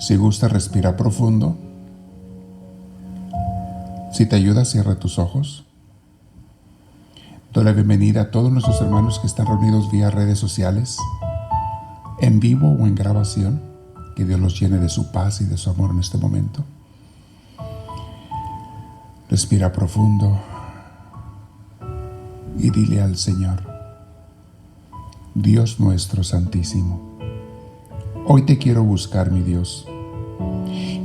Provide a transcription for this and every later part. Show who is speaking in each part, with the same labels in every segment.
Speaker 1: Si gusta, respira profundo. Si te ayuda, cierra tus ojos. Doy la bienvenida a todos nuestros hermanos que están reunidos vía redes sociales, en vivo o en grabación. Que Dios los llene de su paz y de su amor en este momento. Respira profundo y dile al Señor: Dios nuestro santísimo, hoy te quiero buscar, mi Dios.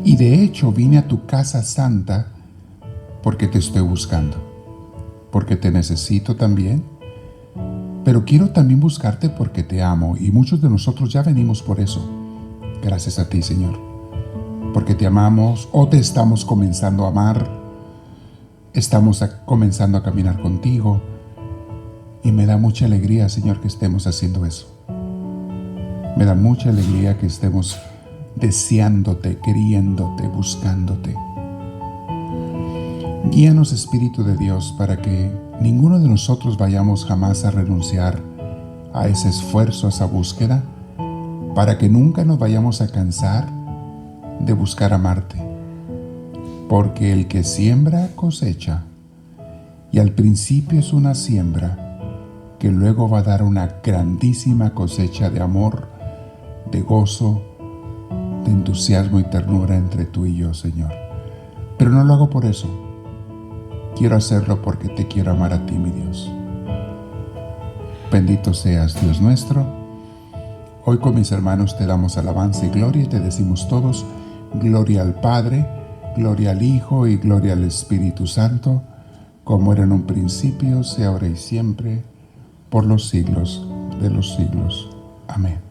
Speaker 1: Y de hecho vine a tu casa santa porque te estoy buscando, porque te necesito también, pero quiero también buscarte porque te amo, y muchos de nosotros ya venimos por eso. Gracias a ti, Señor, porque te amamos o te estamos comenzando a amar, estamos comenzando a caminar contigo, y me da mucha alegría, Señor, que estemos haciendo eso. Me da mucha alegría que estemos deseándote, queriéndote, buscándote. Guíanos, Espíritu de Dios, para que ninguno de nosotros vayamos jamás a renunciar a ese esfuerzo, a esa búsqueda, para que nunca nos vayamos a cansar de buscar amarte. Porque el que siembra cosecha, y al principio es una siembra que luego va a dar una grandísima cosecha de amor, de gozo, de entusiasmo y ternura entre tú y yo, Señor. Pero no lo hago por eso. Quiero hacerlo porque te quiero amar a ti, mi Dios. Bendito seas, Dios nuestro. Hoy con mis hermanos te damos alabanza y gloria, y te decimos todos: gloria al Padre, gloria al Hijo y gloria al Espíritu Santo, como era en un principio, sea ahora y siempre, por los siglos de los siglos. Amén.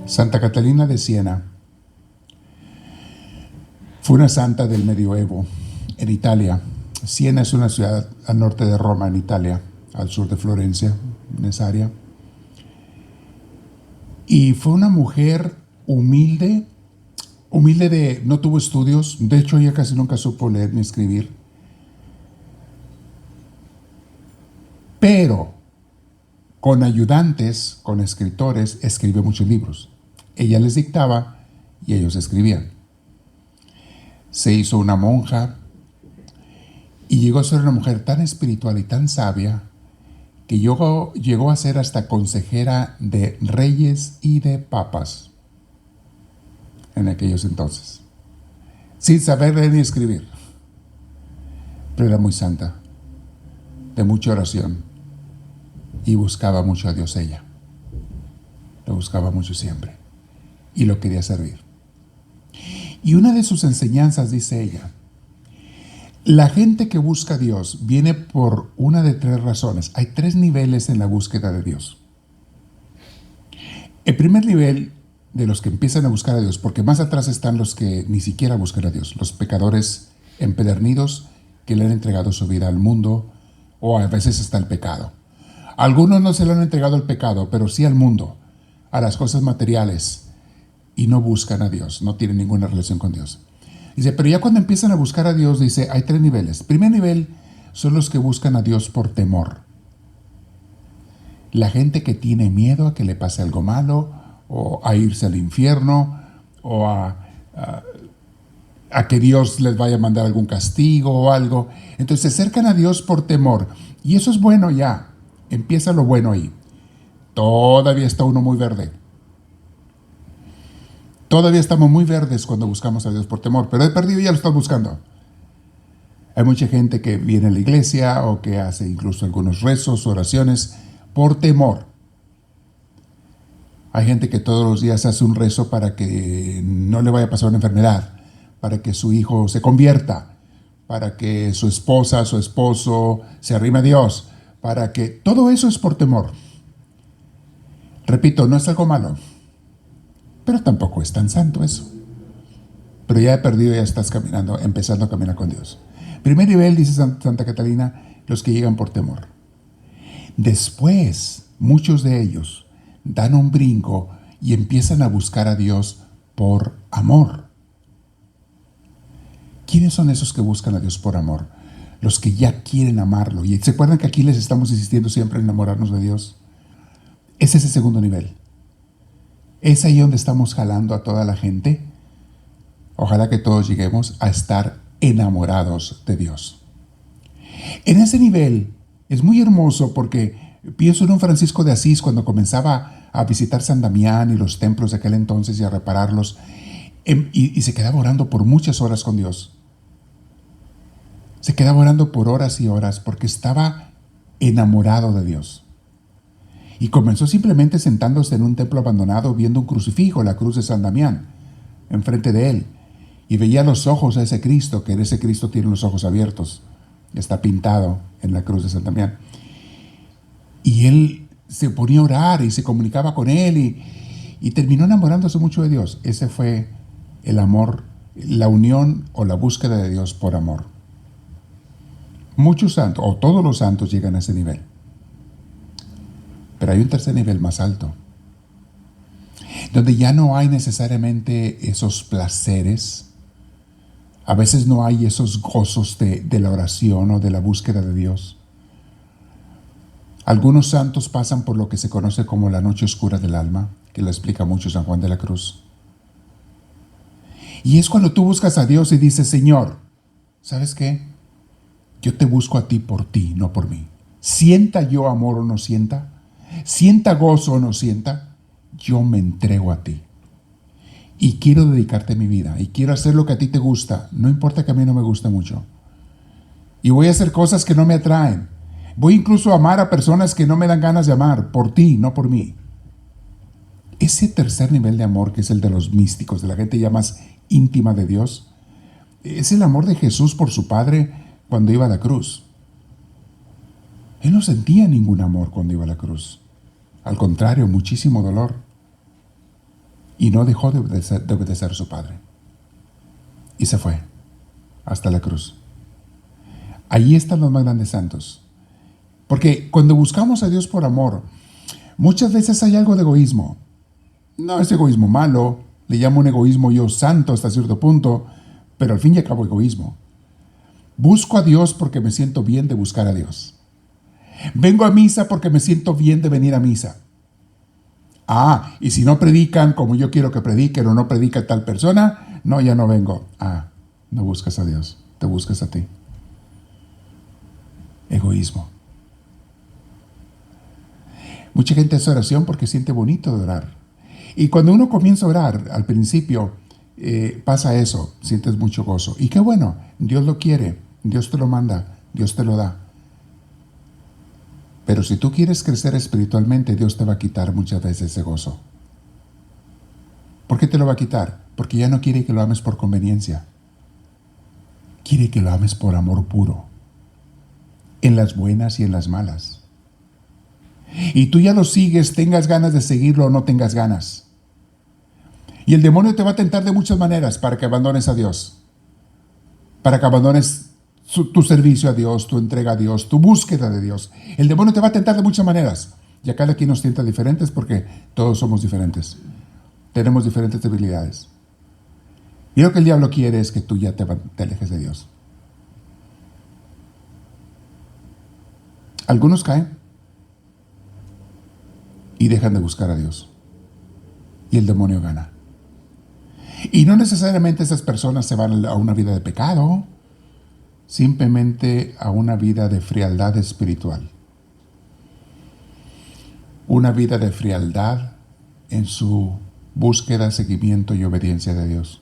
Speaker 1: Santa Catalina de Siena fue una santa del medioevo en Italia. Siena es una ciudad al norte de Roma, en Italia, al sur de Florencia, en esa área. Y fue una mujer humilde, no tuvo estudios. De hecho, ella casi nunca supo leer ni escribir. Pero con ayudantes, con escritores, escribió muchos libros. Ella les dictaba y ellos escribían. Se hizo una monja y llegó a ser una mujer tan espiritual y tan sabia que llegó a ser hasta consejera de reyes y de papas en aquellos entonces, sin saber leer ni escribir. Pero era muy santa, de mucha oración, y buscaba mucho a Dios ella. Lo buscaba mucho siempre y lo quería servir. Y una de sus enseñanzas, dice ella: la gente que busca a Dios viene por una de tres razones. Hay tres niveles en la búsqueda de Dios. El primer nivel de los que empiezan a buscar a Dios, porque más atrás están los que ni siquiera buscan a Dios, los pecadores empedernidos que le han entregado su vida al mundo, o a veces hasta el pecado. Algunos no se le han entregado al pecado, pero sí al mundo, a las cosas materiales, y no buscan a Dios, no tienen ninguna relación con Dios. Dice, pero ya cuando empiezan a buscar a Dios, dice, hay tres niveles. El primer nivel son los que buscan a Dios por temor. La gente que tiene miedo a que le pase algo malo, o a irse al infierno, o a que Dios les vaya a mandar algún castigo o algo. Entonces se acercan a Dios por temor. Y eso es bueno ya. Empieza lo bueno ahí. Todavía está uno muy verde. Todavía estamos muy verdes cuando buscamos a Dios por temor, pero de perdido ya lo estás buscando. Hay mucha gente que viene a la iglesia o que hace incluso algunos rezos, oraciones, por temor. Hay gente que todos los días hace un rezo para que no le vaya a pasar una enfermedad, para que su hijo se convierta, para que su esposa, su esposo se arrime a Dios, para que... Todo eso es por temor. Repito, no es algo malo, pero tampoco es tan santo eso. Pero ya he perdido, ya estás caminando, empezando a caminar con Dios. Primer nivel, dice Santa Catalina, los que llegan por temor. Después, muchos de ellos dan un brinco y empiezan a buscar a Dios por amor. ¿Quiénes son esos que buscan a Dios por amor? Los que ya quieren amarlo. Y se acuerdan que aquí les estamos insistiendo siempre en enamorarnos de Dios. Ese es el segundo nivel. Es ahí donde estamos jalando a toda la gente. Ojalá que todos lleguemos a estar enamorados de Dios. En ese nivel es muy hermoso porque pienso en un Francisco de Asís cuando comenzaba a visitar San Damián y los templos de aquel entonces y a repararlos, y se quedaba orando por muchas horas con Dios. Se quedaba orando por horas y horas porque estaba enamorado de Dios. Y comenzó simplemente sentándose en un templo abandonado viendo un crucifijo, la cruz de San Damián, enfrente de él. Y veía los ojos a ese Cristo, que ese Cristo tiene los ojos abiertos. Está pintado en la cruz de San Damián. Y él se ponía a orar y se comunicaba con él y terminó enamorándose mucho de Dios. Ese fue el amor, la unión o la búsqueda de Dios por amor. Muchos santos, o todos los santos, llegan a ese nivel. Pero hay un tercer nivel más alto, donde ya no hay necesariamente esos placeres. A veces no hay esos gozos de la oración o de la búsqueda de Dios. Algunos santos pasan por lo que se conoce como la noche oscura del alma, que lo explica mucho San Juan de la Cruz. Y es cuando tú buscas a Dios y dices, Señor, ¿sabes qué? Yo te busco a ti por ti, no por mí. Sienta yo amor o no sienta, sienta gozo o no sienta, yo me entrego a ti. Y quiero dedicarte mi vida, y quiero hacer lo que a ti te gusta, no importa que a mí no me guste mucho. Y voy a hacer cosas que no me atraen. Voy incluso a amar a personas que no me dan ganas de amar, por ti, no por mí. Ese tercer nivel de amor, que es el de los místicos, de la gente ya más íntima de Dios, es el amor de Jesús por su Padre cuando iba a la cruz. Él no sentía ningún amor cuando iba a la cruz. Al contrario, muchísimo dolor. Y no dejó de obedecer a su Padre. Y se fue hasta la cruz. Allí están los más grandes santos. Porque cuando buscamos a Dios por amor, muchas veces hay algo de egoísmo. No es egoísmo malo, le llamo un egoísmo yo santo hasta cierto punto, pero al fin y al cabo egoísmo. Busco a Dios porque me siento bien de buscar a Dios. Vengo a misa porque me siento bien de venir a misa. Y si no predican como yo quiero que prediquen o no predica tal persona, no, ya no vengo. No buscas a Dios, te buscas a ti. Egoísmo. Mucha gente hace oración porque siente bonito de orar. Y cuando uno comienza a orar, al principio pasa eso, sientes mucho gozo. Y qué bueno, Dios lo quiere, Dios te lo manda, Dios te lo da. Pero si tú quieres crecer espiritualmente, Dios te va a quitar muchas veces ese gozo. ¿Por qué te lo va a quitar? Porque ya no quiere que lo ames por conveniencia. Quiere que lo ames por amor puro, en las buenas y en las malas. Y tú ya lo sigues, tengas ganas de seguirlo o no tengas ganas. Y el demonio te va a tentar de muchas maneras para que abandones a Dios, para que abandones tu servicio a Dios, tu entrega a Dios, tu búsqueda de Dios. El demonio te va a tentar de muchas maneras. Y a cada quien nos tienta diferentes porque todos somos diferentes. Tenemos diferentes debilidades. Y lo que el diablo quiere es que tú ya te alejes de Dios. Algunos caen y dejan de buscar a Dios. Y el demonio gana. Y no necesariamente esas personas se van a una vida de pecado, simplemente a una vida de frialdad espiritual. Una vida de frialdad en su búsqueda, seguimiento y obediencia de Dios.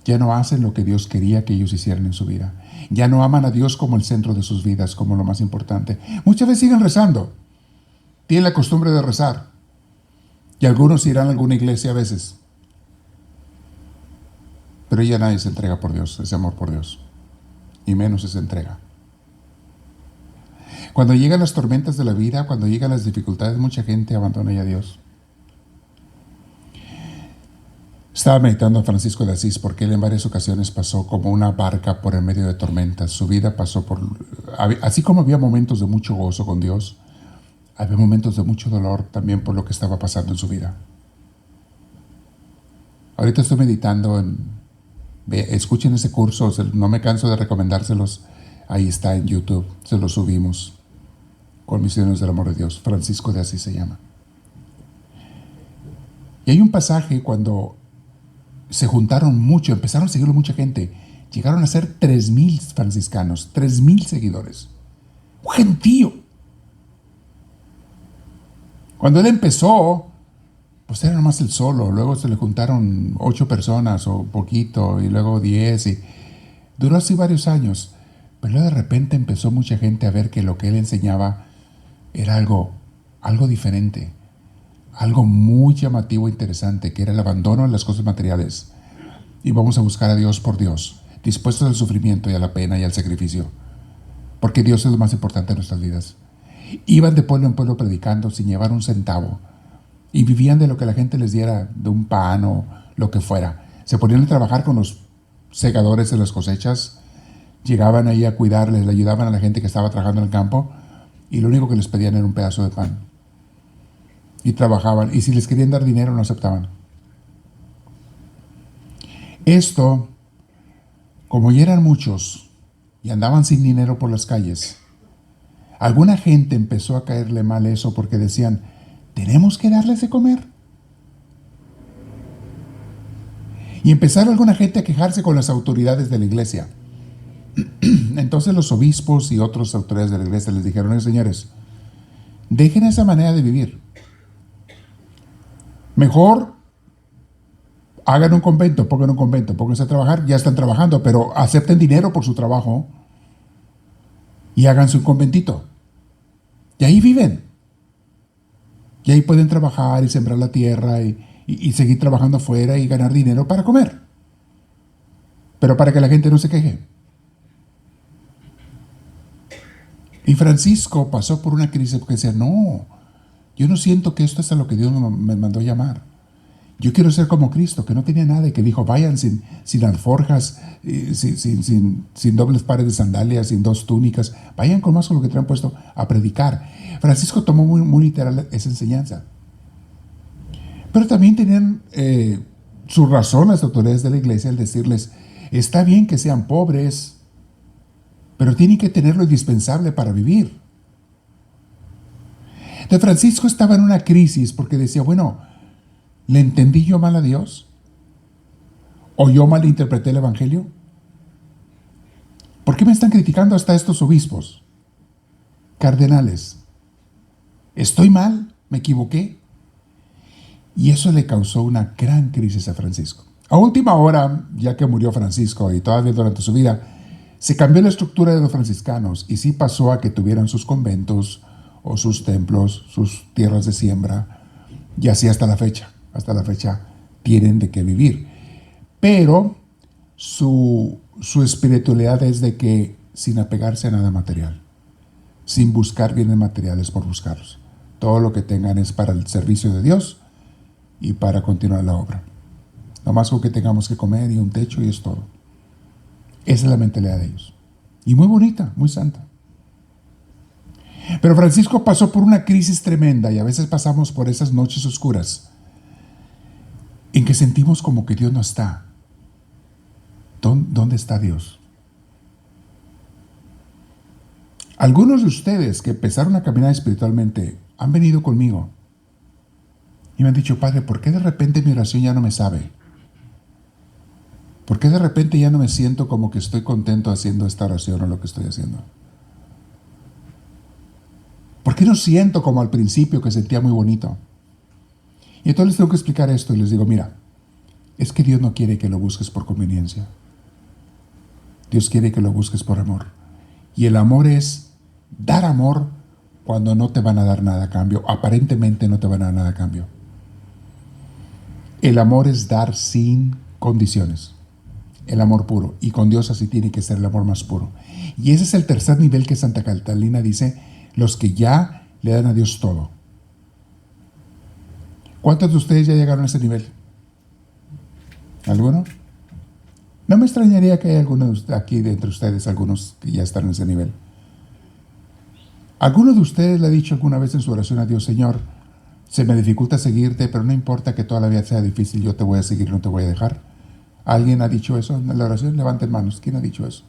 Speaker 1: Ya no hacen lo que Dios quería que ellos hicieran en su vida. Ya no aman a Dios como el centro de sus vidas, como lo más importante. Muchas veces siguen rezando. Tienen la costumbre de rezar. Y algunos irán a alguna iglesia a veces. Pero ya nadie se entrega por Dios, ese amor por Dios. Y menos esa entrega. Cuando llegan las tormentas de la vida, cuando llegan las dificultades, mucha gente abandona ya a Dios. Estaba meditando a Francisco de Asís porque él en varias ocasiones pasó como una barca por en medio de tormentas. Su vida pasó por... Así como había momentos de mucho gozo con Dios, había momentos de mucho dolor también por lo que estaba pasando en su vida. Ahorita estoy meditando escuchen ese curso, no me canso de recomendárselos. Ahí está en YouTube, se lo subimos. con Misioneros del Amor de Dios. Francisco de Asís se llama. Y hay un pasaje cuando se juntaron mucho, empezaron a seguirlo mucha gente. Llegaron a ser 3,000 franciscanos, 3,000 seguidores. Un gentío. Cuando él empezó, pues era nomás el solo. Luego se le juntaron 8 personas o poquito, y luego 10. Y duró así varios años. Pero luego de repente empezó mucha gente a ver que lo que él enseñaba era algo diferente. Algo muy llamativo e interesante, que era el abandono de las cosas materiales. Y vamos a buscar a Dios por Dios, dispuestos al sufrimiento y a la pena y al sacrificio. Porque Dios es lo más importante en nuestras vidas. Iban de pueblo en pueblo predicando sin llevar un centavo. Y vivían de lo que la gente les diera, de un pan o lo que fuera. Se ponían a trabajar con los segadores de las cosechas. Llegaban ahí a cuidarles, le ayudaban a la gente que estaba trabajando en el campo. Y lo único que les pedían era un pedazo de pan. Y trabajaban. Y si les querían dar dinero, no aceptaban. Esto, como ya eran muchos y andaban sin dinero por las calles, alguna gente empezó a caerle mal eso porque decían, tenemos que darles de comer. Y empezaron alguna gente a quejarse con las autoridades de la iglesia. Entonces los obispos y otras autoridades de la iglesia les dijeron, señores, dejen esa manera de vivir. Mejor hagan un convento, pónganse a trabajar, ya están trabajando, pero acepten dinero por su trabajo y háganse un conventito. Y ahí viven. Y ahí pueden trabajar y sembrar la tierra y seguir trabajando afuera y ganar dinero para comer. Pero para que la gente no se queje. Y Francisco pasó por una crisis porque decía, no, yo no siento que esto es a lo que Dios me mandó llamar. Yo quiero ser como Cristo, que no tenía nada y que dijo, vayan sin alforjas, sin dobles pares de sandalias, sin 2 túnicas, vayan con más con lo que traen puesto a predicar. Francisco tomó muy literal esa enseñanza. Pero también tenían su razón las autoridades de la iglesia al decirles, está bien que sean pobres, pero tienen que tener lo indispensable para vivir. De Francisco estaba en una crisis porque decía, bueno, ¿le entendí yo mal a Dios? ¿O yo malinterpreté el Evangelio? ¿Por qué me están criticando hasta estos obispos, cardenales? ¿Estoy mal? ¿Me equivoqué? Y eso le causó una gran crisis a Francisco. A última hora, ya que murió Francisco y todavía durante su vida, se cambió la estructura de los franciscanos y sí pasó a que tuvieran sus conventos o sus templos, sus tierras de siembra, y así hasta la fecha. Hasta la fecha tienen de qué vivir. Pero su espiritualidad es de que sin apegarse a nada material, sin buscar bienes materiales por buscarlos. Todo lo que tengan es para el servicio de Dios y para continuar la obra. Nomás con que tengamos que comer y un techo y es todo. Esa es la mentalidad de ellos. Y muy bonita, muy santa. Pero Francisco pasó por una crisis tremenda y a veces pasamos por esas noches oscuras en que sentimos como que Dios no está. ¿Dónde está Dios? Algunos de ustedes que empezaron a caminar espiritualmente han venido conmigo y me han dicho, Padre, ¿por qué de repente mi oración ya no me sabe? ¿Por qué de repente ya no me siento como que estoy contento haciendo esta oración o lo que estoy haciendo? ¿Por qué no siento como al principio que sentía muy bonito? Y entonces les tengo que explicar esto y les digo, mira, es que Dios no quiere que lo busques por conveniencia. Dios quiere que lo busques por amor. Y el amor es dar amor cuando no te van a dar nada a cambio. Aparentemente no te van a dar nada a cambio. El amor es dar sin condiciones. El amor puro. Y con Dios así tiene que ser el amor más puro. Y ese es el tercer nivel que Santa Catalina dice, los que ya le dan a Dios todo. ¿Cuántos de ustedes ya llegaron a ese nivel? ¿Alguno? No me extrañaría que hay algunos aquí de entre ustedes, algunos que ya están en ese nivel. ¿Alguno de ustedes le ha dicho alguna vez en su oración a Dios, Señor, se me dificulta seguirte, pero no importa que toda la vida sea difícil, yo te voy a seguir, no te voy a dejar? ¿Alguien ha dicho eso en la oración? Levanten manos. ¿Quién ha dicho eso?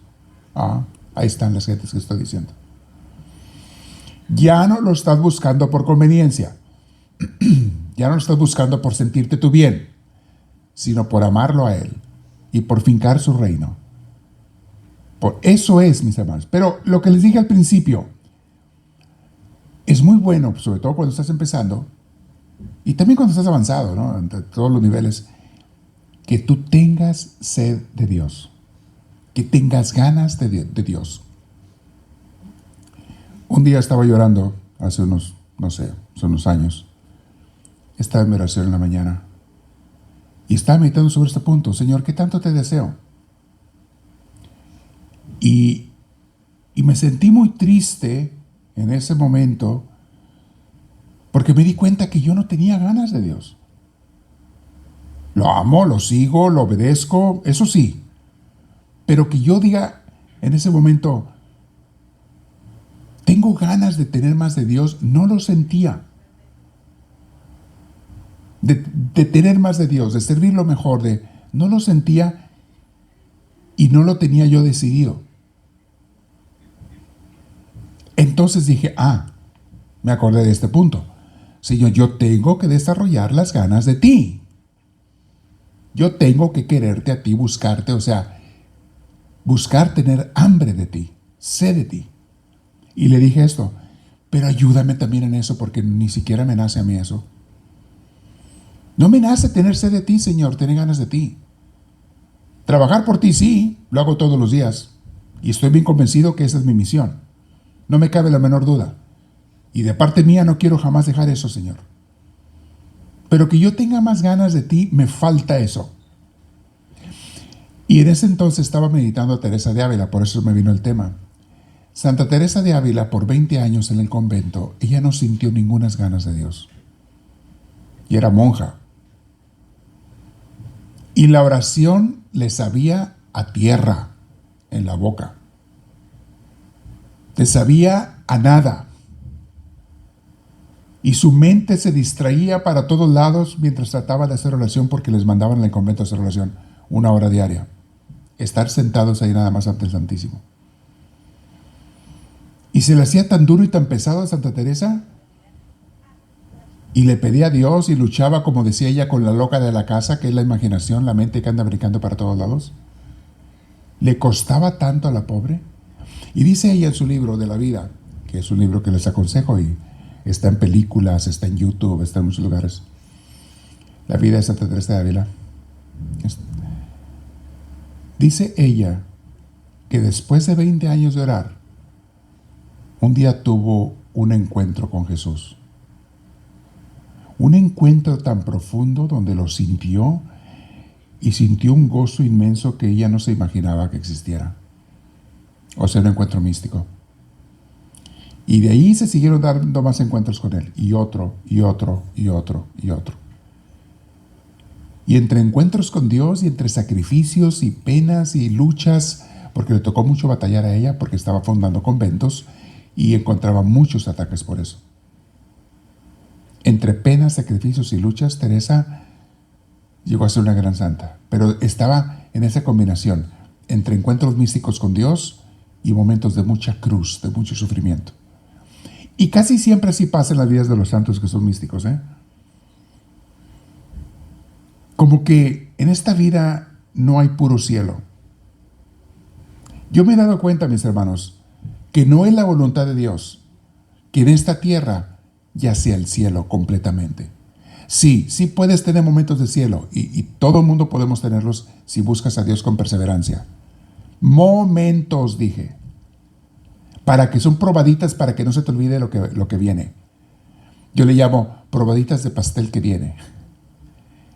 Speaker 1: Ahí están las gentes que estoy diciendo. Ya no lo estás buscando por conveniencia. Ya no lo estás buscando por sentirte tú bien, sino por amarlo a Él y por fincar su reino. Por eso es, mis hermanos. Pero lo que les dije al principio, es muy bueno, sobre todo cuando estás empezando, y también cuando estás avanzado, ¿no? En todos los niveles, que tú tengas sed de Dios, que tengas ganas de Dios. Un día estaba llorando, hace unos, no sé, hace unos años. Estaba en mi oración en la mañana y estaba meditando sobre este punto. Señor, ¿qué tanto te deseo? Y me sentí muy triste en ese momento porque me di cuenta que yo no tenía ganas de Dios. Lo amo, lo sigo, lo obedezco, eso sí. Pero que yo diga en ese momento, tengo ganas de tener más de Dios, no lo sentía. De tener más de Dios, de servirlo mejor, no lo sentía y no lo tenía yo decidido. Entonces dije, me acordé de este punto. Señor, yo tengo que desarrollar las ganas de ti. Yo tengo que quererte a ti, buscarte, o sea, buscar tener hambre de ti, sed de ti. Y le dije esto, pero ayúdame también en eso porque ni siquiera me nace a mí eso. No me nace tener sed de ti, Señor, tener ganas de ti. Trabajar por ti, sí, lo hago todos los días. Y estoy bien convencido que esa es mi misión. No me cabe la menor duda. Y de parte mía no quiero jamás dejar eso, Señor. Pero que yo tenga más ganas de ti, me falta eso. Y en ese entonces estaba meditando a Teresa de Ávila, por eso me vino el tema. Santa Teresa de Ávila, por 20 años en el convento, ella no sintió ningunas ganas de Dios. Y era monja. Y la oración le sabía a tierra en la boca. Le sabía a nada. Y su mente se distraía para todos lados mientras trataba de hacer oración porque les mandaban en el convento a hacer oración 1 hora diaria. Estar sentados ahí nada más ante el Santísimo. Y se le hacía tan duro y tan pesado a Santa Teresa y le pedía a Dios y luchaba, como decía ella, con la loca de la casa, que es la imaginación, la mente que anda brincando para todos lados. Le costaba tanto a la pobre. Y dice ella en su libro de la vida, que es un libro que les aconsejo y está en películas, está en YouTube, está en muchos lugares. La vida de Santa Teresa de Ávila. Dice ella que después de 20 años de orar, un día tuvo un encuentro con Jesús. Un encuentro tan profundo donde lo sintió y sintió un gozo inmenso que ella no se imaginaba que existiera. O sea, un encuentro místico. Y de ahí se siguieron dando más encuentros con él. Y otro, y otro, y otro, y otro. Y entre encuentros con Dios y entre sacrificios y penas y luchas, porque le tocó mucho batallar a ella, porque estaba fundando conventos y encontraba muchos ataques por eso. Entre penas, sacrificios y luchas, Teresa llegó a ser una gran santa. Pero estaba en esa combinación entre encuentros místicos con Dios y momentos de mucha cruz, de mucho sufrimiento. Y casi siempre así pasa en las vidas de los santos que son místicos, Como que en esta vida no hay puro cielo. Yo me he dado cuenta, mis hermanos, que no es la voluntad de Dios que en esta tierra ya sea el cielo completamente. Sí, sí puedes tener momentos de cielo y todo el mundo podemos tenerlos si buscas a Dios con perseverancia. Momentos, dije, para que son probaditas para que no se te olvide lo que viene. Yo le llamo probaditas de pastel que viene.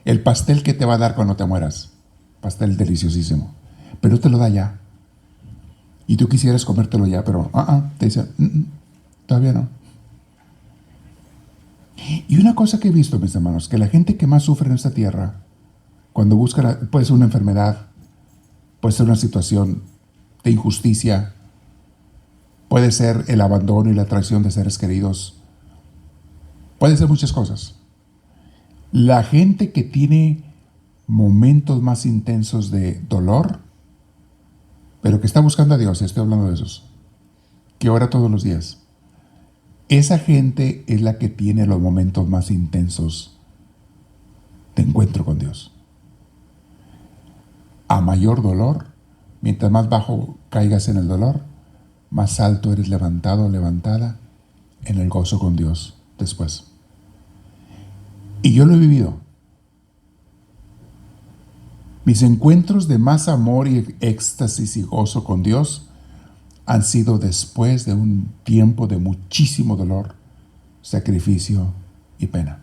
Speaker 1: El pastel que te va a dar cuando te mueras. Pastel deliciosísimo. Pero te lo da ya. Y tú quisieras comértelo ya, pero te dice, todavía no. Y una cosa que he visto, mis hermanos, que la gente que más sufre en esta tierra, cuando busca, puede ser una enfermedad, puede ser una situación de injusticia, puede ser el abandono y la traición de seres queridos, puede ser muchas cosas. La gente que tiene momentos más intensos de dolor, pero que está buscando a Dios, estoy hablando de esos, que ora todos los días, Esa gente es la que tiene los momentos más intensos de encuentro con Dios. A mayor dolor, mientras más bajo caigas en el dolor, más alto eres levantado o levantada en el gozo con Dios después. Y yo lo he vivido. Mis encuentros de más amor y éxtasis y gozo con Dios han sido después de un tiempo de muchísimo dolor, sacrificio y pena.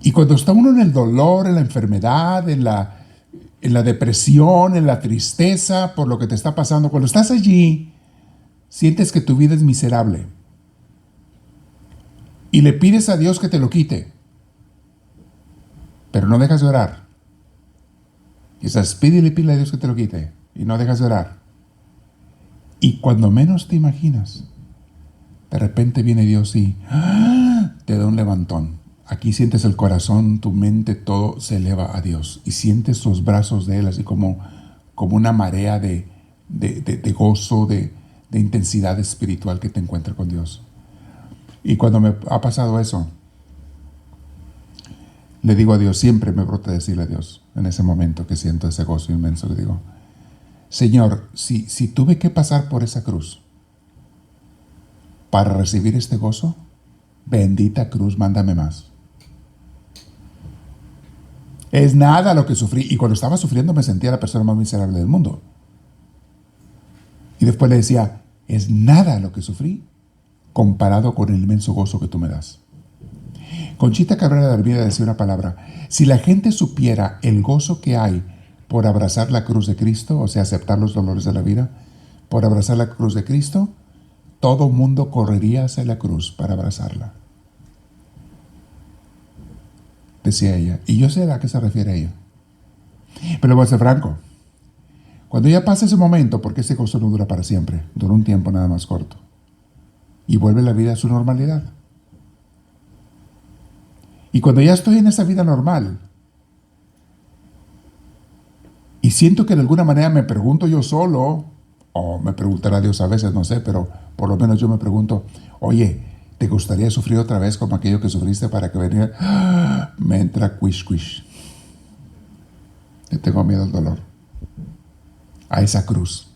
Speaker 1: Y cuando está uno en el dolor, en la enfermedad, en la depresión, en la tristeza por lo que te está pasando, cuando estás allí, sientes que tu vida es miserable y le pides a Dios que te lo quite, pero no dejas de orar. Quizás pídele y pídele a Dios que te lo quite y no dejas de orar. Y cuando menos te imaginas, de repente viene Dios y te da un levantón. Aquí sientes el corazón, tu mente, todo se eleva a Dios y sientes los brazos de Él así como una marea de gozo, de intensidad espiritual que te encuentra con Dios. Y cuando me ha pasado eso, le digo a Dios, siempre me brota decirle a Dios, en ese momento que siento ese gozo inmenso, le digo, Señor, si tuve que pasar por esa cruz para recibir este gozo, bendita cruz, mándame más. Es nada lo que sufrí. Y cuando estaba sufriendo me sentía la persona más miserable del mundo. Y después le decía, es nada lo que sufrí comparado con el inmenso gozo que tú me das. Conchita Cabrera de Armida decía una palabra: si la gente supiera el gozo que hay por abrazar la cruz de Cristo, o sea, aceptar los dolores de la vida, por abrazar la cruz de Cristo, todo mundo correría hacia la cruz para abrazarla. Decía ella, y yo sé a qué se refiere ella. Pero voy a ser franco. Cuando ya pasa ese momento, porque ese gozo no dura para siempre, dura un tiempo nada más corto, y vuelve la vida a su normalidad. Y cuando ya estoy en esa vida normal, y siento que de alguna manera me pregunto yo solo, o me preguntará Dios a veces, no sé, pero por lo menos yo me pregunto, oye, ¿te gustaría sufrir otra vez como aquello que sufriste para que venga? ¡Ah! Me entra quish. Yo tengo miedo al dolor, a esa cruz.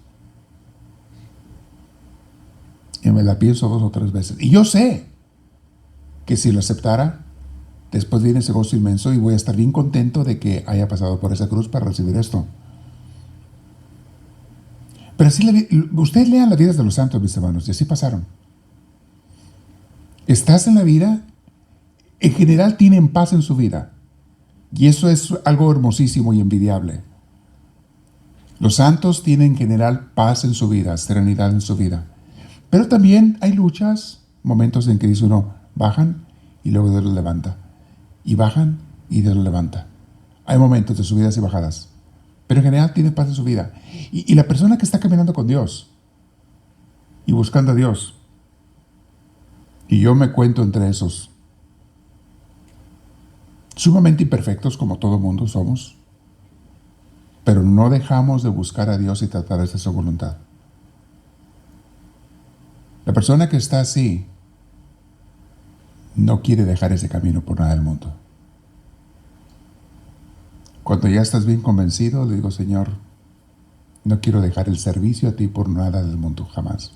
Speaker 1: Y me la pienso 2 o 3 veces. Y yo sé que si lo aceptara, después viene ese gozo inmenso y voy a estar bien contento de que haya pasado por esa cruz para recibir esto. Pero así, ustedes lean las vidas de los santos, mis hermanos, y así pasaron. Estás en la vida, en general tienen paz en su vida. Y eso es algo hermosísimo y envidiable. Los santos tienen en general paz en su vida, serenidad en su vida. Pero también hay luchas, momentos en que dice uno, bajan y luego Dios los levanta. Y bajan y Dios los levanta. Hay momentos de subidas y bajadas. Pero en general tiene paz en su vida. Y la persona que está caminando con Dios y buscando a Dios, y yo me cuento entre esos, sumamente imperfectos como todo mundo somos, pero no dejamos de buscar a Dios y tratar de hacer su voluntad. La persona que está así no quiere dejar ese camino por nada del mundo. Cuando ya estás bien convencido, le digo, Señor, no quiero dejar el servicio a ti por nada del mundo, jamás.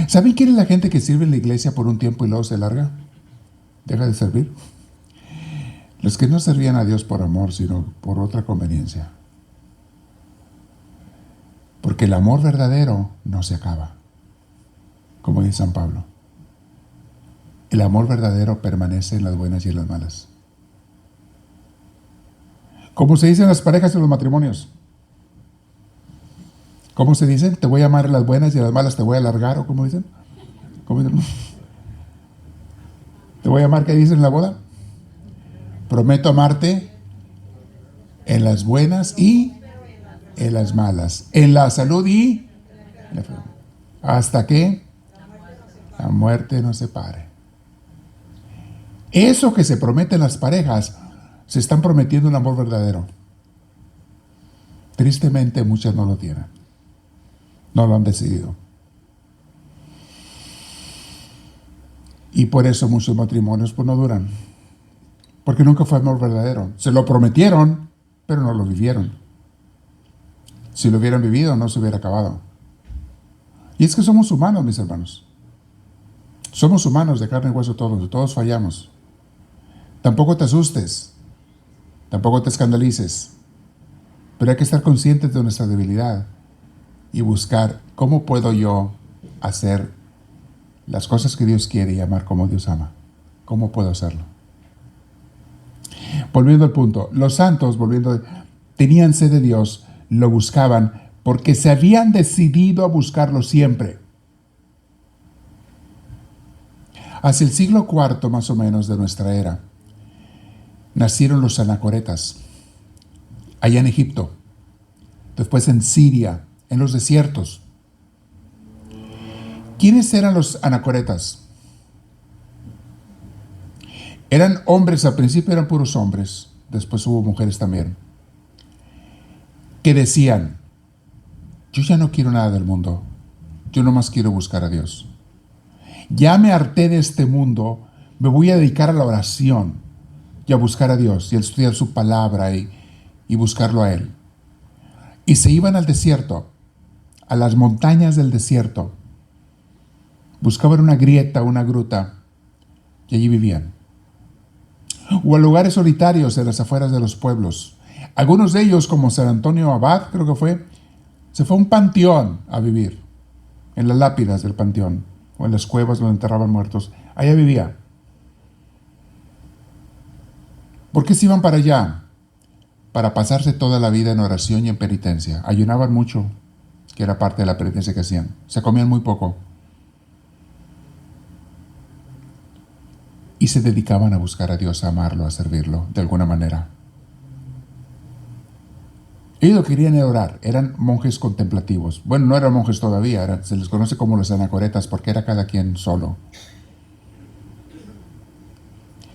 Speaker 1: ¿Saben quién es la gente que sirve en la iglesia por un tiempo y luego se larga? Deja de servir. Los que no servían a Dios por amor, sino por otra conveniencia. Porque el amor verdadero no se acaba, como dice San Pablo. El amor verdadero permanece en las buenas y en las malas. ¿Cómo se dicen las parejas en los matrimonios? ¿Cómo se dicen? Te voy a amar en las buenas y en las malas te voy a alargar, ¿o cómo dicen? ¿Cómo dicen? ¿Te voy a amar? ¿Qué dicen en la boda? Prometo amarte en las buenas y en las malas, en la salud y en la enfermedad, hasta que la muerte nos separe. Eso que se prometen las parejas, se están prometiendo un amor verdadero. Tristemente muchas no lo tienen. No lo han decidido. Y por eso muchos matrimonios pues no duran. Porque nunca fue amor verdadero. Se lo prometieron, pero no lo vivieron. Si lo hubieran vivido, no se hubiera acabado. Y es que somos humanos, mis hermanos. Somos humanos de carne y hueso todos fallamos. Tampoco te asustes, tampoco te escandalices, pero hay que estar conscientes de nuestra debilidad y buscar cómo puedo yo hacer las cosas que Dios quiere y amar como Dios ama. ¿Cómo puedo hacerlo? Volviendo al punto, los santos, tenían sed de Dios, lo buscaban porque se habían decidido a buscarlo siempre. Hacia el siglo IV más o menos de nuestra era, nacieron los anacoretas, allá en Egipto, después en Siria, en los desiertos. ¿Quiénes eran los anacoretas? Eran hombres, al principio eran puros hombres, después hubo mujeres también, que decían, yo ya no quiero nada del mundo, yo nomás quiero buscar a Dios. Ya me harté de este mundo, me voy a dedicar a la oración y a buscar a Dios y a estudiar su palabra y buscarlo a Él. Y se iban al desierto, a las montañas del desierto. Buscaban una grieta, una gruta, y allí vivían. O a lugares solitarios en las afueras de los pueblos. Algunos de ellos, como San Antonio Abad, creo que fue, se fue a un panteón a vivir, en las lápidas del panteón, o en las cuevas donde enterraban muertos. Allá vivía. ¿Por qué se iban para allá? Para pasarse toda la vida en oración y en penitencia. Ayunaban mucho, que era parte de la penitencia que hacían. Se comían muy poco. Y se dedicaban a buscar a Dios, a amarlo, a servirlo, de alguna manera. Ellos lo querían era orar, eran monjes contemplativos. Bueno, no eran monjes todavía, se les conoce como los anacoretas, porque era cada quien solo.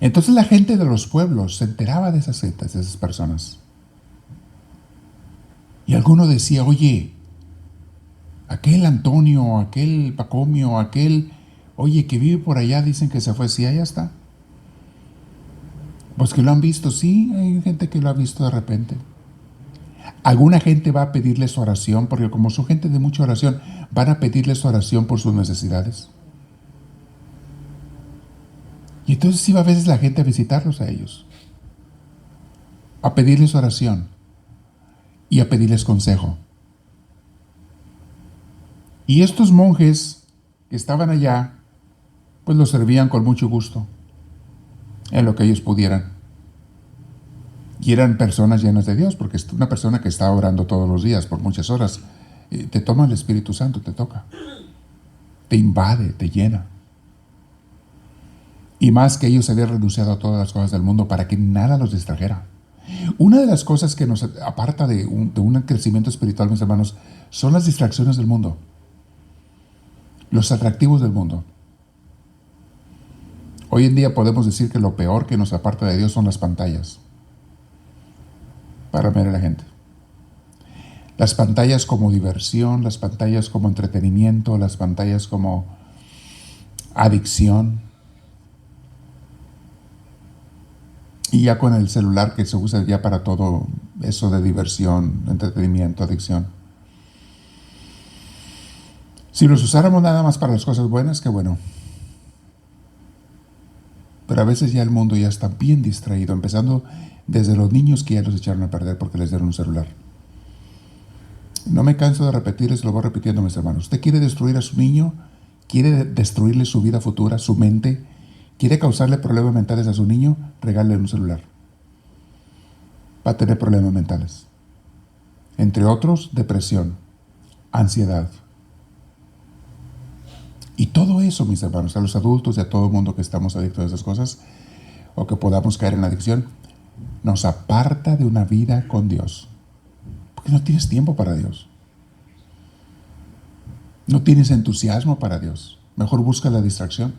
Speaker 1: Entonces la gente de los pueblos se enteraba de esas sectas, de esas personas. Y alguno decía, oye, aquel Antonio, aquel Pacomio, oye, que vive por allá, dicen que se fue, sí, allá está. Pues que lo han visto, sí, hay gente que lo ha visto de repente. Alguna gente va a pedirles oración, porque como son gente de mucha oración, van a pedirles oración por sus necesidades. Y entonces iba a veces la gente a visitarlos a ellos, a pedirles oración y a pedirles consejo. Y estos monjes que estaban allá, pues los servían con mucho gusto, en lo que ellos pudieran. Y eran personas llenas de Dios, porque es una persona que está orando todos los días por muchas horas. Te toma el Espíritu Santo, te toca. Te invade, te llena. Y más que ellos habían renunciado a todas las cosas del mundo para que nada los distrajera. Una de las cosas que nos aparta de un crecimiento espiritual, mis hermanos, son las distracciones del mundo. Los atractivos del mundo. Hoy en día podemos decir que lo peor que nos aparta de Dios son las pantallas. Para ver a la gente. Las pantallas como diversión, las pantallas como entretenimiento, las pantallas como adicción. Y ya con el celular que se usa ya para todo eso de diversión, entretenimiento, adicción. Si los usáramos nada más para las cosas buenas, qué bueno. Pero a veces ya el mundo ya está bien distraído, empezando desde los niños que ya los echaron a perder porque les dieron un celular. No me canso de repetirles, lo voy repitiendo, mis hermanos. Usted quiere destruir a su niño, quiere destruirle su vida futura, su mente, quiere causarle problemas mentales a su niño, regálele un celular. Va a tener problemas mentales. Entre otros, depresión, ansiedad. Y todo eso, mis hermanos, a los adultos y a todo el mundo que estamos adictos a esas cosas, o que podamos caer en la adicción, nos aparta de una vida con Dios. Porque no tienes tiempo para Dios. No tienes entusiasmo para Dios. Mejor busca la distracción.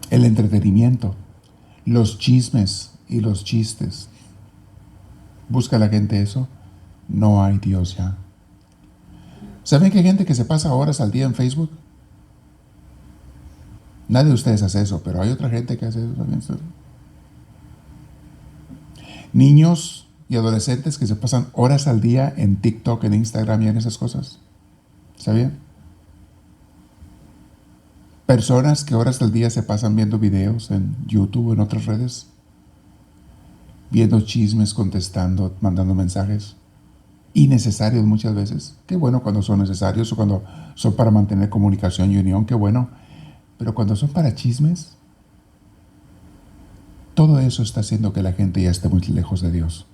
Speaker 1: El entretenimiento, los chismes y los chistes. ¿Busca la gente eso? No hay Dios ya. ¿Saben que hay gente que se pasa horas al día en Facebook? Nadie de ustedes hace eso, pero hay otra gente que hace eso también. Niños y adolescentes que se pasan horas al día en TikTok, en Instagram y en esas cosas. ¿Sabían? Personas que horas al día se pasan viendo videos en YouTube o en otras redes, viendo chismes, contestando, mandando mensajes innecesarios muchas veces. Qué bueno cuando son necesarios o cuando son para mantener comunicación y unión, qué bueno. Pero cuando son para chismes, todo eso está haciendo que la gente ya esté muy lejos de Dios.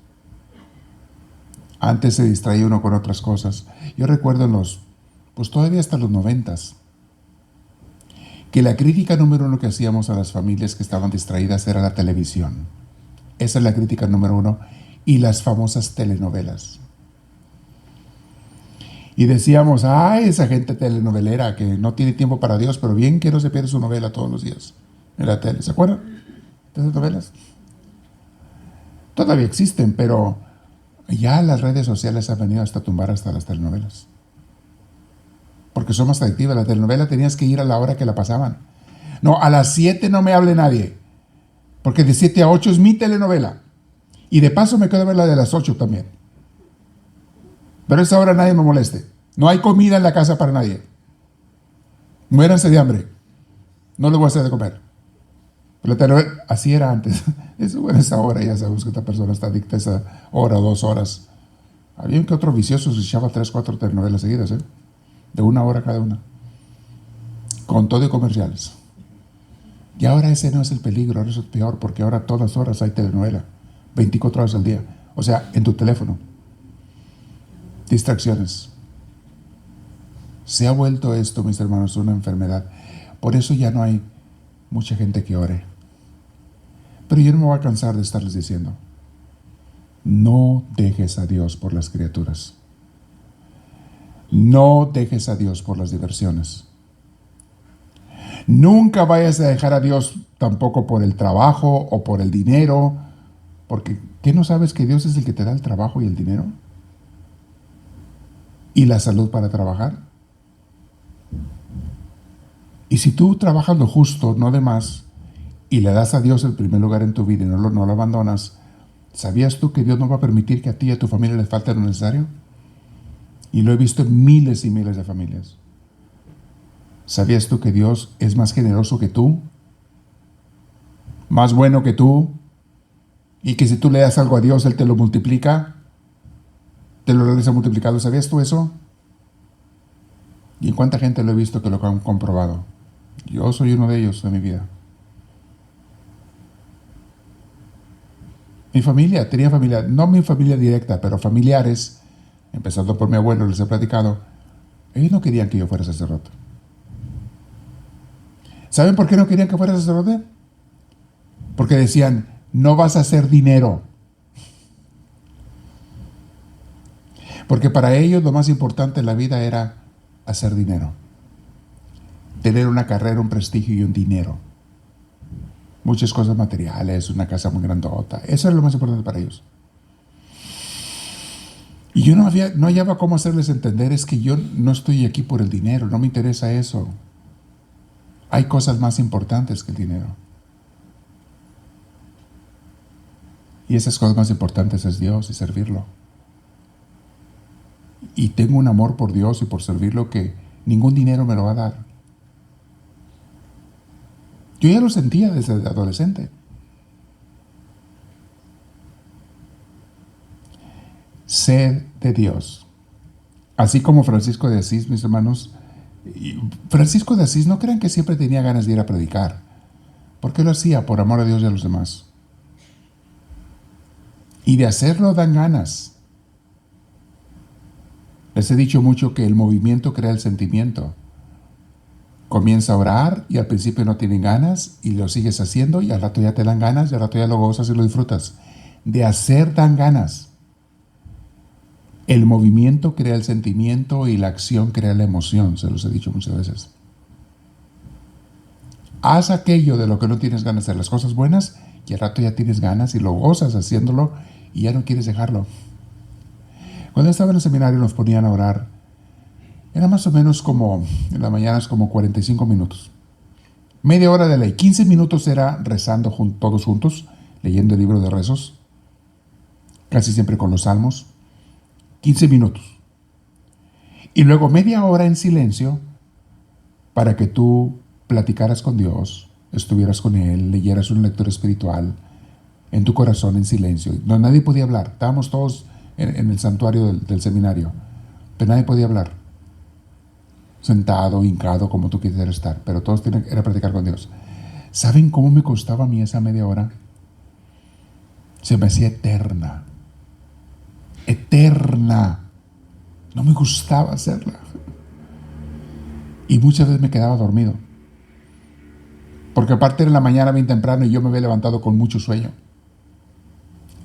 Speaker 1: Antes se distraía uno con otras cosas. Yo recuerdo pues todavía hasta los 90s, que la crítica número uno que hacíamos a las familias que estaban distraídas era la televisión. Esa es la crítica número uno. Y las famosas telenovelas. Y decíamos, ay, esa gente telenovelera que no tiene tiempo para Dios, pero bien que no se pierde su novela todos los días en la tele. ¿Se acuerdan de esas novelas? Todavía existen, pero ya las redes sociales han venido hasta tumbar hasta las telenovelas. Porque son más adictivas. La telenovela tenías que ir a la hora que la pasaban. No, a las 7 no me hable nadie. Porque de 7 a 8 es mi telenovela. Y de paso me quedo a ver la de las 8 también. Pero a esa hora nadie me moleste. No hay comida en la casa para nadie. Muéranse de hambre. No les voy a hacer de comer. La telenovela, así era antes. Eso bueno, esa hora ya sabemos que esta persona está adicta a esa hora, 2 horas. Había un que otro vicioso se echaba 3, 4 telenovelas seguidas, de 1 hora cada una. Con todo y comerciales. Y ahora ese no es el peligro, ahora eso es peor, porque ahora a todas horas hay telenovela. 24 horas al día. O sea, en tu teléfono. Distracciones. Se ha vuelto esto, mis hermanos, una enfermedad. Por eso ya no hay mucha gente que ore. Pero yo no me voy a cansar de estarles diciendo, no dejes a Dios por las criaturas. No dejes a Dios por las diversiones. Nunca vayas a dejar a Dios tampoco por el trabajo o por el dinero, porque ¿qué no sabes que Dios es el que te da el trabajo y el dinero? ¿Y la salud para trabajar? Y si tú trabajas lo justo, no de más, y le das a Dios el primer lugar en tu vida y no lo abandonas, ¿sabías tú que Dios no va a permitir que a ti y a tu familia les falte lo necesario? Y lo he visto en miles y miles de familias. ¿Sabías tú que Dios es más generoso que tú? Más bueno que tú. Y que si tú le das algo a Dios, Él te lo multiplica. Te lo realiza multiplicado. ¿Sabías tú eso? ¿Y en cuánta gente lo he visto que lo han comprobado? Yo soy uno de ellos en mi vida. Mi familia, tenía familia, no mi familia directa, pero familiares, empezando por mi abuelo, les he platicado, ellos no querían que yo fuera sacerdote. ¿Saben por qué no querían que fuera sacerdote? Porque decían, no vas a hacer dinero. Porque para ellos lo más importante en la vida era hacer dinero. Tener una carrera, un prestigio y un dinero. Muchas cosas materiales, una casa muy grandota. Eso era lo más importante para ellos. Y yo no hallaba cómo hacerles entender, es que yo no estoy aquí por el dinero, no me interesa eso. Hay cosas más importantes que el dinero. Y esas cosas más importantes es Dios y servirlo. Y tengo un amor por Dios y por servirlo que ningún dinero me lo va a dar. Yo ya lo sentía desde adolescente. Sed de Dios. Así como Francisco de Asís, mis hermanos. Francisco de Asís, no crean que siempre tenía ganas de ir a predicar. Porque lo hacía por amor a Dios y a los demás. Y de hacerlo dan ganas. Les he dicho mucho que el movimiento crea el sentimiento. Comienza a orar y al principio no tienen ganas y lo sigues haciendo y al rato ya te dan ganas y al rato ya lo gozas y lo disfrutas. De hacer dan ganas. El movimiento crea el sentimiento y la acción crea la emoción, se los he dicho muchas veces. Haz aquello de lo que no tienes ganas de hacer, las cosas buenas, y al rato ya tienes ganas y lo gozas haciéndolo y ya no quieres dejarlo. Cuando estaba en el seminario nos ponían a orar Era más o menos como, en la mañana es como 45 minutos. Media hora de ley. 15 minutos era rezando todos juntos, leyendo el libro de rezos, casi siempre con los salmos. 15 minutos. Y luego media hora en silencio para que tú platicaras con Dios, estuvieras con Él, leyeras una lectura espiritual en tu corazón en silencio. No, nadie podía hablar. Estábamos todos en el santuario del seminario, pero nadie podía hablar. Sentado, hincado, como tú quisieras estar, pero todos tenían que platicar con Dios. ¿Saben cómo me costaba a mí esa media hora? Se me hacía eterna. Eterna. No me gustaba hacerla. Y muchas veces me quedaba dormido. Porque aparte era en la mañana bien temprano y yo me había levantado con mucho sueño.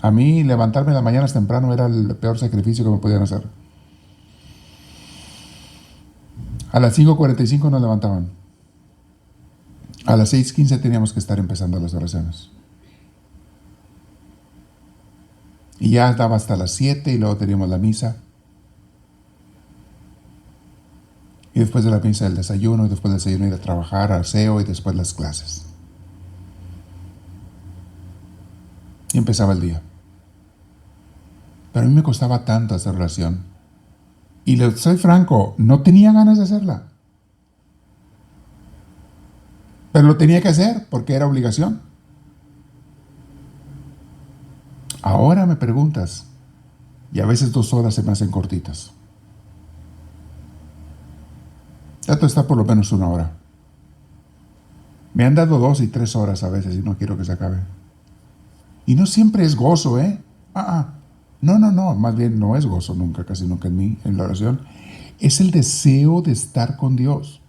Speaker 1: A mí levantarme en las mañanas temprano era el peor sacrificio que me podían hacer. A las 5:45 nos levantaban. A las 6:15 teníamos que estar empezando las oraciones. Y ya estaba hasta las 7 y luego teníamos la misa. Y después de la misa el desayuno, y después del desayuno ir a trabajar, aseo y después las clases. Y empezaba el día. Pero a mí me costaba tanto hacer oración. Y soy franco, no tenía ganas de hacerla. Pero lo tenía que hacer porque era obligación. Ahora me preguntas, y a veces 2 horas se me hacen cortitas. Trato de estar por lo menos 1 hora. Me han dado 2 y 3 horas a veces y no quiero que se acabe. Y no siempre es gozo, ¿eh? No, más bien no es gozo nunca, casi nunca en mí, en la oración. Es el deseo de estar con Dios.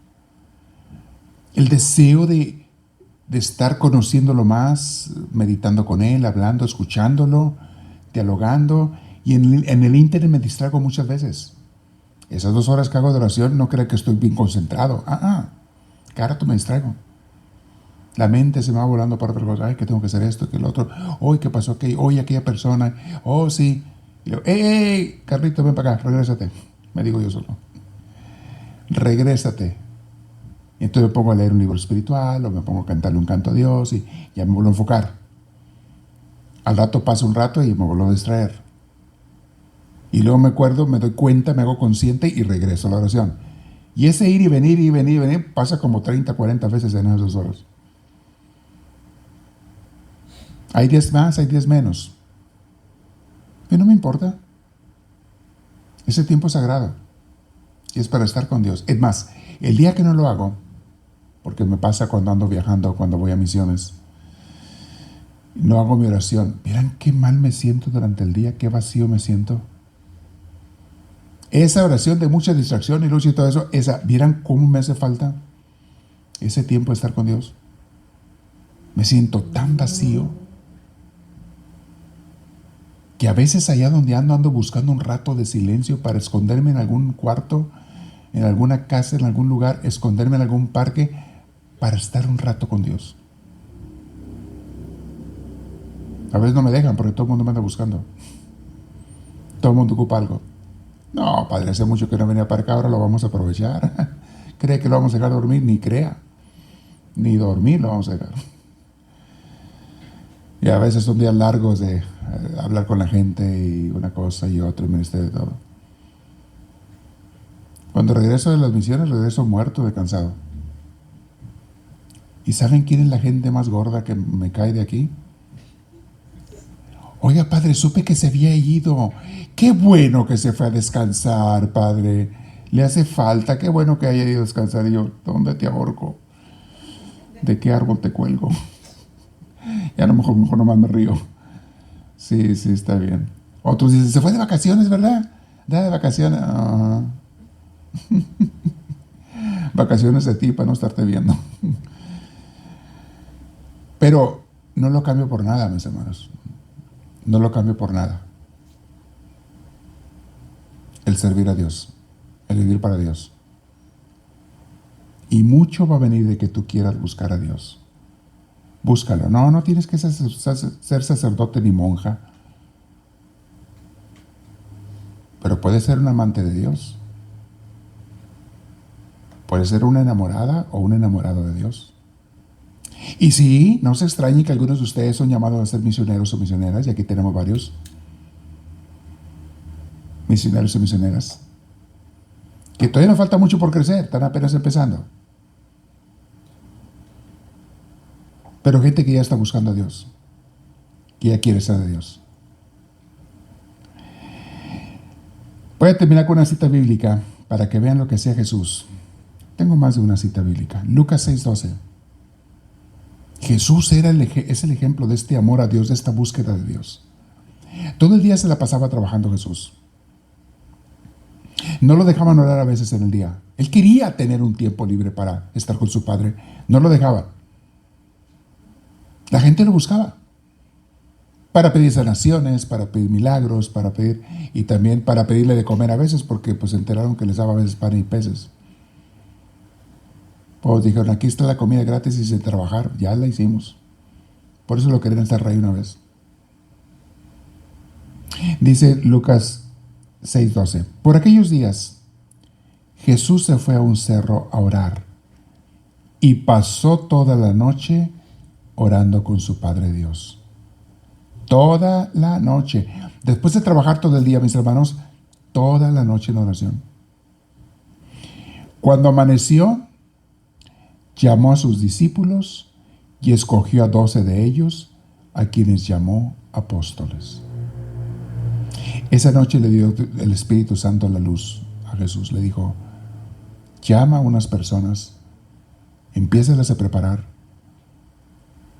Speaker 1: El deseo de estar conociéndolo más, meditando con Él, hablando, escuchándolo, dialogando. Y en el ínterin me distraigo muchas veces. Esas 2 horas que hago de oración no creo que estoy bien concentrado. Cada rato me distraigo. La mente se me va volando para otra cosa. Ay, que tengo que hacer esto, que el otro. Hoy, ¿qué pasó? Hoy aquella persona. Oh, sí. Y luego, ¡ey! Carlito, ven para acá, regrésate. Me digo yo solo. Regrésate. Y entonces me pongo a leer un libro espiritual o me pongo a cantarle un canto a Dios y ya me vuelvo a enfocar. Al rato pasa un rato y me vuelvo a distraer. Y luego me acuerdo, me doy cuenta, me hago consciente y regreso a la oración. Y ese ir y venir pasa como 30, 40 veces en esas 2 horas. Hay 10 más, hay 10 menos. Y no me importa. Ese tiempo es sagrado. Y es para estar con Dios. Es más, el día que no lo hago, porque me pasa cuando ando viajando, cuando voy a misiones, no hago mi oración. Miren qué mal me siento durante el día, qué vacío me siento. Esa oración de mucha distracción y lucha y todo eso, ¿vieran cómo me hace falta ese tiempo de estar con Dios? Me siento tan vacío que a veces allá donde ando buscando un rato de silencio para esconderme en algún cuarto, en alguna casa, en algún lugar, esconderme en algún parque para estar un rato con Dios. A veces no me dejan porque todo el mundo me anda buscando. Todo el mundo ocupa algo. No, padre, hace mucho que no venía para acá, ahora lo vamos a aprovechar. ¿Cree que lo vamos a dejar dormir? Ni crea. Ni dormir lo vamos a dejar. Y a veces son días largos de hablar con la gente y una cosa y otra, el ministerio y todo. Cuando regreso de las misiones, regreso muerto de cansado. ¿Y saben quién es la gente más gorda que me cae de aquí? Oiga, padre, supe que se había ido. Qué bueno que se fue a descansar, padre. Le hace falta, qué bueno que haya ido a descansar. Y yo, ¿dónde te ahorco? ¿De qué árbol te cuelgo? Ya a lo mejor nomás me río. Sí, está bien. Otros dicen, se fue de vacaciones, ¿verdad? De vacaciones. Vacaciones de ti para no estarte viendo. Pero no lo cambio por nada, mis hermanos. No lo cambio por nada. El servir a Dios, el vivir para Dios. Y mucho va a venir de que tú quieras buscar a Dios. Búscalo. No tienes que ser sacerdote ni monja. Pero puedes ser un amante de Dios. Puede ser una enamorada o un enamorado de Dios. Y sí, no se extrañe que algunos de ustedes son llamados a ser misioneros o misioneras, y aquí tenemos varios misioneros y misioneras, que todavía nos falta mucho por crecer, están apenas empezando. Pero gente que ya está buscando a Dios, que ya quiere ser de Dios. Voy a terminar con una cita bíblica para que vean lo que hacía Jesús. Tengo más de una cita bíblica. Lucas 6:12. Jesús es el ejemplo de este amor a Dios, de esta búsqueda de Dios. Todo el día se la pasaba trabajando Jesús. No lo dejaban orar a veces en el día. Él quería tener un tiempo libre para estar con su Padre. No lo dejaba. La gente lo buscaba para pedir sanaciones, para pedir milagros, y también para pedirle de comer a veces, porque pues se enteraron que les daba a veces pan y peces. Pues dijeron, aquí está la comida gratis y sin trabajar. Ya la hicimos. Por eso lo querían estar rey una vez. Dice Lucas 6:12. Por aquellos días, Jesús se fue a un cerro a orar y pasó toda la noche orando con su Padre Dios. Toda la noche. Después de trabajar todo el día, mis hermanos, toda la noche en oración. Cuando amaneció, llamó a sus discípulos y escogió a 12 de ellos, a quienes llamó apóstoles. Esa noche le dio el Espíritu Santo la luz a Jesús. Le dijo, llama a unas personas, empiézalas a preparar,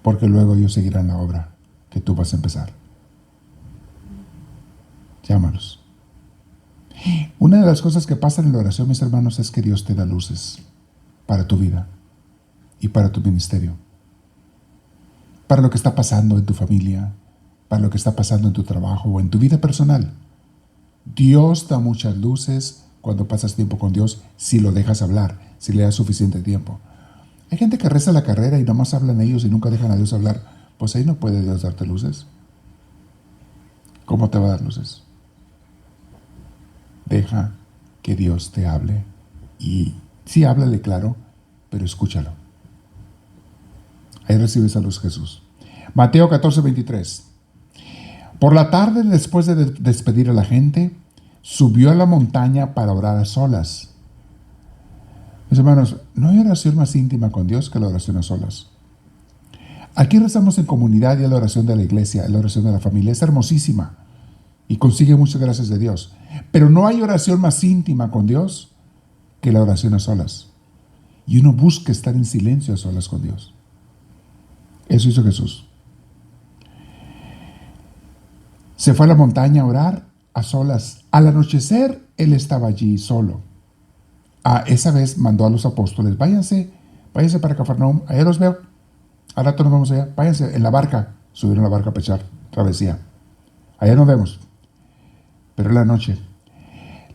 Speaker 1: porque luego ellos seguirán la obra que tú vas a empezar. Llámalos. Una de las cosas que pasan en la oración, mis hermanos, es que Dios te da luces para tu vida y para tu ministerio, para lo que está pasando en tu familia, para lo que está pasando en tu trabajo o en tu vida personal. Dios da muchas luces cuando pasas tiempo con Dios, si lo dejas hablar, si le das suficiente tiempo. Hay gente que reza la carrera y nomás hablan ellos y nunca dejan a Dios hablar. Pues ahí no puede Dios darte luces. ¿Cómo te va a dar luces? Deja que Dios te hable. Y sí, háblale claro, pero escúchalo. Ahí recibes a luz Jesús. Mateo 14:23. Por la tarde, después de despedir a la gente, subió a la montaña para orar a solas. Mis hermanos, no hay oración más íntima con Dios que la oración a solas. Aquí rezamos en comunidad, y es la oración de la iglesia, es la oración de la familia. Es hermosísima y consigue muchas gracias de Dios. Pero no hay oración más íntima con Dios que la oración a solas. Y uno busca estar en silencio a solas con Dios. Eso hizo Jesús. Se fue a la montaña a orar a solas. Al anochecer, él estaba allí solo. Esa vez mandó a los apóstoles, váyanse para Cafarnaúm, allá los veo. Al rato nos vamos allá, váyanse en la barca. Subieron la barca a pechar, travesía. Allá nos vemos. Pero en la noche,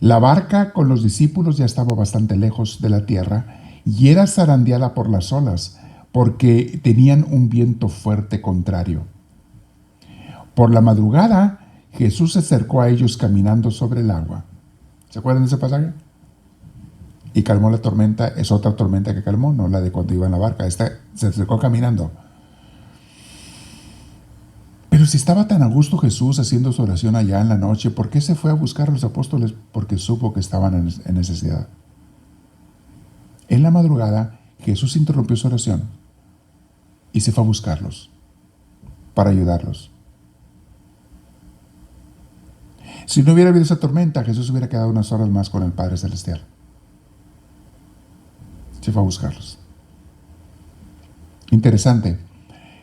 Speaker 1: la barca con los discípulos ya estaba bastante lejos de la tierra y era zarandeada por las olas, porque tenían un viento fuerte contrario. Por la madrugada, Jesús se acercó a ellos caminando sobre el agua. ¿Se acuerdan de ese pasaje? Y calmó la tormenta. Es otra tormenta que calmó, no la de cuando iba en la barca. Esta se acercó caminando. Pero si estaba tan a gusto Jesús haciendo su oración allá en la noche, ¿por qué se fue a buscar a los apóstoles? Porque supo que estaban en necesidad. En la madrugada, Jesús interrumpió su oración y se fue a buscarlos para ayudarlos. Si no hubiera habido esa tormenta, Jesús hubiera quedado unas horas más con el Padre Celestial. Se fue a buscarlos. Interesante.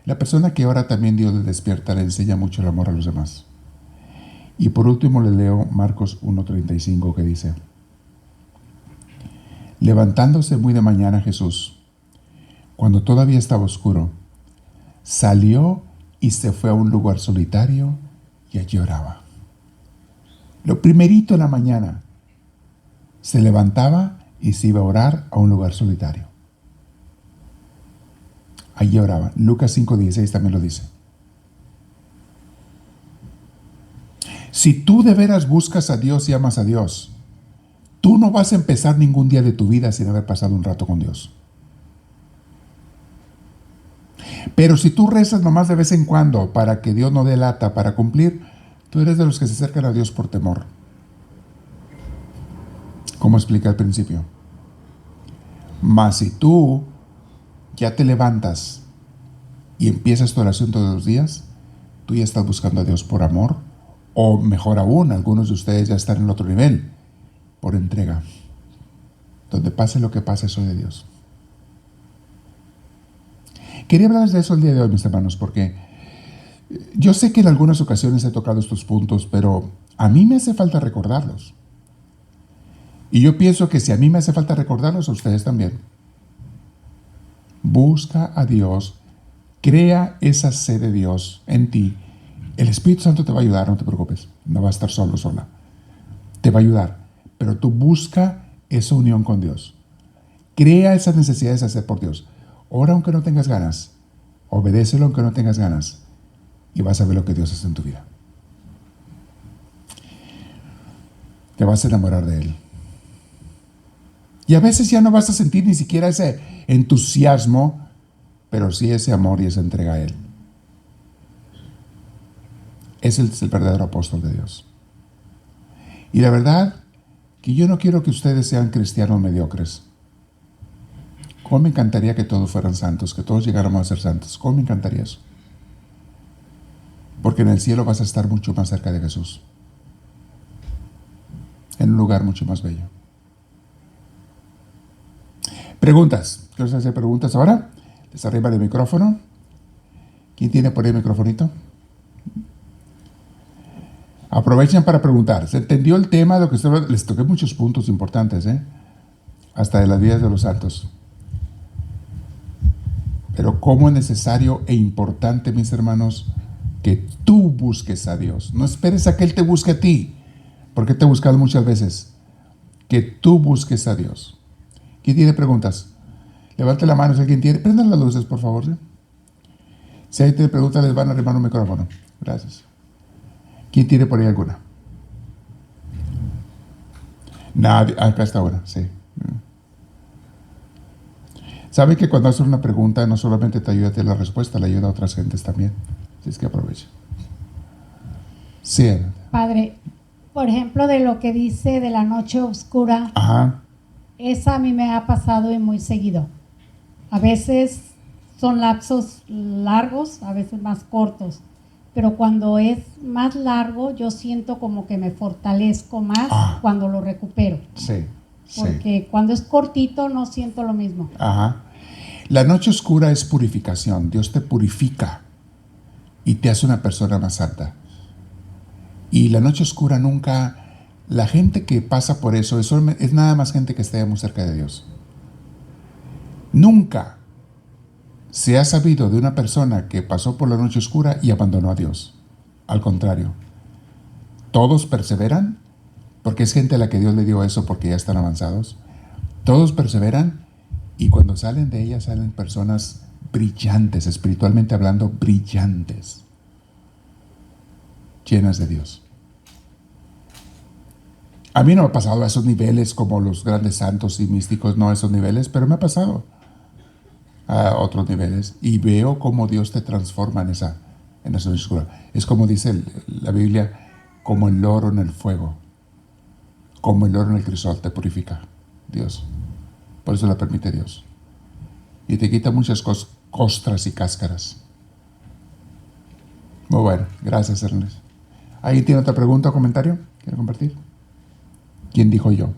Speaker 1: La persona que ora también Dios le despierta, le enseña mucho el amor a los demás. Y por último le leo Marcos 1:35 que dice, levantándose muy de mañana Jesús, cuando todavía estaba oscuro, salió y se fue a un lugar solitario y allí oraba. Lo primerito en la mañana, se levantaba y se iba a orar a un lugar solitario. Allí oraba. Lucas 5:16 también lo dice. Si tú de veras buscas a Dios y amas a Dios, Tú no vas a empezar ningún día de tu vida sin haber pasado un rato con Dios. Pero si tú rezas nomás de vez en cuando para que Dios no dé lata para cumplir, tú eres de los que se acercan a Dios por temor. Como expliqué al principio. Mas si tú ya te levantas y empiezas tu oración todos los días, tú ya estás buscando a Dios por amor, o mejor aún, algunos de ustedes ya están en el otro nivel, por entrega. Donde pase lo que pase, soy de Dios. Quería hablarles de eso el día de hoy, mis hermanos, porque yo sé que en algunas ocasiones he tocado estos puntos, pero a mí me hace falta recordarlos. Y yo pienso que si a mí me hace falta recordarlos, a ustedes también. Busca a Dios, crea esa sed de Dios en ti. El Espíritu Santo te va a ayudar, no te preocupes. No vas a estar solo, sola. Te va a ayudar. Pero tú busca esa unión con Dios. Crea esas necesidades de hacer por Dios. Ora aunque no tengas ganas. Obedécelo aunque no tengas ganas. Y vas a ver lo que Dios hace en tu vida. Te vas a enamorar de Él. Y a veces ya no vas a sentir ni siquiera ese entusiasmo, pero sí ese amor y esa entrega a Él. Ese es el verdadero apóstol de Dios. Y la verdad que yo no quiero que ustedes sean cristianos mediocres. ¿Cómo me encantaría que todos fueran santos, que todos llegáramos a ser santos? ¿Cómo me encantaría eso? Porque en el cielo vas a estar mucho más cerca de Jesús. En un lugar mucho más bello. Preguntas. ¿Quieres hacer preguntas ahora? Les arriba el micrófono. ¿Quién tiene por ahí el microfonito? Aprovechen para preguntar. ¿Se entendió el tema de lo que estoy hablando? Les toqué muchos puntos importantes, hasta de las vidas de los santos. Pero cómo es necesario e importante, mis hermanos, que tú busques a Dios. No esperes a que Él te busque a ti, porque te he buscado muchas veces. Que tú busques a Dios. ¿Quién tiene preguntas? Levante la mano si alguien tiene. Prendan las luces, por favor. Si alguien tiene preguntas, les van a arrimar un micrófono. Gracias. ¿Quién tiene por ahí alguna? Nadie. Acá está una, sí. ¿Sabe que cuando haces una pregunta no solamente te ayuda a tener la respuesta, le ayuda a otras gentes también? Así es que aprovecha. Sí.
Speaker 2: Padre, por ejemplo, de lo que dice de la noche oscura,
Speaker 1: Ajá.
Speaker 2: esa a mí me ha pasado y muy seguido. A veces son lapsos largos, a veces más cortos, pero cuando es más largo yo siento como que me fortalezco más cuando lo recupero.
Speaker 1: Sí,
Speaker 2: Porque cuando es cortito no siento lo mismo.
Speaker 1: Ajá. La noche oscura es purificación. Dios te purifica y te hace una persona más santa. Y la noche oscura nunca... La gente que pasa por eso es nada más gente que está muy cerca de Dios. Nunca se ha sabido de una persona que pasó por la noche oscura y abandonó a Dios. Al contrario. Todos perseveran, porque es gente a la que Dios le dio eso porque ya están avanzados. Todos perseveran y cuando salen de ella salen personas brillantes, espiritualmente hablando, brillantes, llenas de Dios. A mí no me ha pasado a esos niveles como los grandes santos y místicos, no a esos niveles, pero me ha pasado a otros niveles y veo cómo Dios te transforma en esa noche oscura. Es como dice la Biblia, como el oro en el fuego, como el oro en el crisol, te purifica Dios. Por eso la permite Dios. Y te quita muchas costras y cáscaras. Muy bueno, gracias Ernest. ¿Alguien tiene otra pregunta o comentario? ¿Quiere compartir? ¿Quién dijo yo?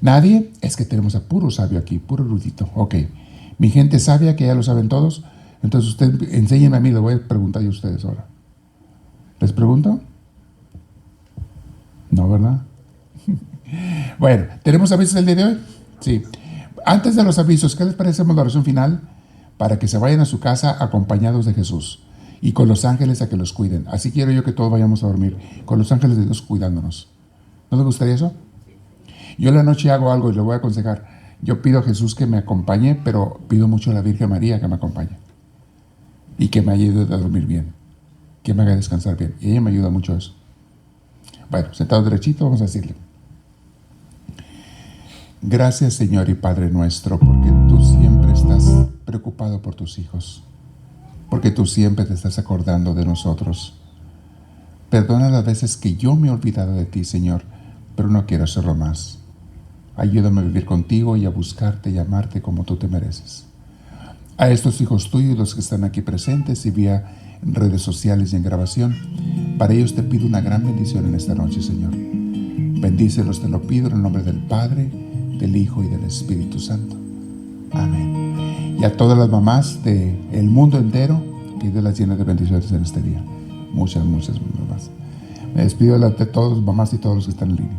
Speaker 1: ¿Nadie? Es que tenemos a puro sabio aquí, puro erudito. Ok. Mi gente sabia, que ya lo saben todos. Entonces usted, enséñenme a mí, le voy a preguntar yo a ustedes ahora. ¿Les pregunto? No, ¿verdad? Bueno, ¿tenemos avisos el día de hoy? Sí. Antes de los avisos, ¿qué les parece la oración final? Para que se vayan a su casa acompañados de Jesús y con los ángeles a que los cuiden. Así quiero yo que todos vayamos a dormir, con los ángeles de Dios cuidándonos. ¿No les gustaría eso? Yo en la noche hago algo y le voy a aconsejar. Yo pido a Jesús que me acompañe, pero pido mucho a la Virgen María que me acompañe y que me ayude a dormir bien, que me haga descansar bien. Y ella me ayuda mucho a eso. Bueno, sentado derechito, vamos a decirle. Gracias, Señor y Padre nuestro, porque tú siempre estás preocupado por tus hijos, porque tú siempre te estás acordando de nosotros. Perdona las veces que yo me he olvidado de ti, Señor, pero no quiero hacerlo más. Ayúdame a vivir contigo y a buscarte y amarte como tú te mereces. A estos hijos tuyos, los que están aquí presentes y vía redes sociales y en grabación, para ellos te pido una gran bendición en esta noche, Señor. Bendícelos, te lo pido en el nombre del Padre, del Hijo y del Espíritu Santo. Amén. Y a todas las mamás del mundo entero, que Dios las llene de bendiciones en este día. Muchas, muchas mamás. Me despido de todos, mamás y todos los que están en línea.